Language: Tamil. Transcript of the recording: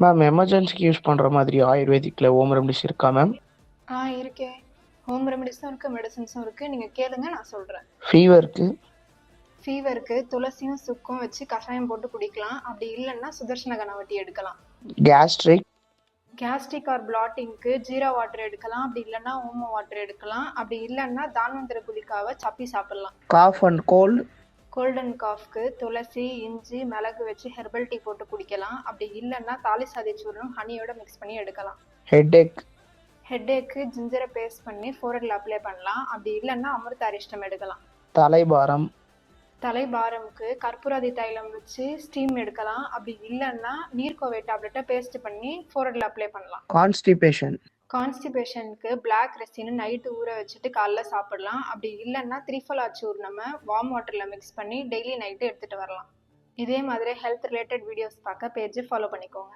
மேம் எமர்ஜென்சிக்கு யூஸ் பண்ணுற மாதிரி ஆயுர்வேதிக்கில் ஹோம் ரெமடிஸ் இருக்கா மேம்? இருக்கே. ஹோம் ரெமடிஸும் இருக்கு, மெடிசன்ஸும் இருக்கு. நீங்க கேளுங்க, நான் சொல்றேன். ஃபீவருக்கு? ஃபீவருக்கு துளசியும் சுக்கும் வச்சு கஷாயம் போட்டு குடிக்கலாம். அப்படி இல்லைன்னா சுதர்சன கனவட்டி எடுக்கலாம். கேஸ்ட்ரிக்? கேஸ்ட்ரிக் ஆர் பிளாட்டிங்க்கு ஜீரா வாட்டர் எடுக்கலாம். அப்படி இல்லைன்னா ஓமோ வாட்டர் எடுக்கலாம். அப்படி இல்லைன்னா தான்வந்திர குளிக்காவை சப்பி சாப்பிடலாம். Cough and cold? Cold and காஃப்க்கு துளசி, இஞ்சி, மிளகு வச்சு ஹெர்பல் டீ போட்டு குடிக்கலாம். அப்படி இல்லைன்னா தாலி சாதி சூர்ணம் ஹனியோட மிக்ஸ் பண்ணி எடுக்கலாம். ஹெட்ஏக்? ஹெட்ஏக்கு ஜிஞ்சரை பேஸ்ட் பண்ணி ஃபோரடில் அப்ளை பண்ணலாம். அப்படி இல்லைன்னா அமிர்த அரிஷ்டம் எடுக்கலாம். தலைபாரம்? தலைபாரமுக்கு கற்பூராதி தைலம் வச்சு ஸ்டீம் எடுக்கலாம். அப்படி இல்லைன்னா நீர்க்கோவை டேப்லெட்டை பேஸ்ட் பண்ணி ஃபோரடில் அப்ளை பண்ணலாம். கான்ஸ்டிபேஷன்? கான்ஸ்டிபேஷனுக்கு பிளாக் ரெசின்னு நைட்டு ஊற வச்சுட்டு காலைல சாப்பிடலாம். அப்படி இல்லைன்னா திரிஃபலா சூர்ணமை வார்ம் வாட்டரில் மிக்ஸ் பண்ணி டெய்லி நைட்டு எடுத்துகிட்டு வரலாம். இதே மாதிரி ஹெல்த் ரிலேட்டட் வீடியோஸ் பார்க்க பேஜை ஃபாலோ பண்ணிக்கோங்க.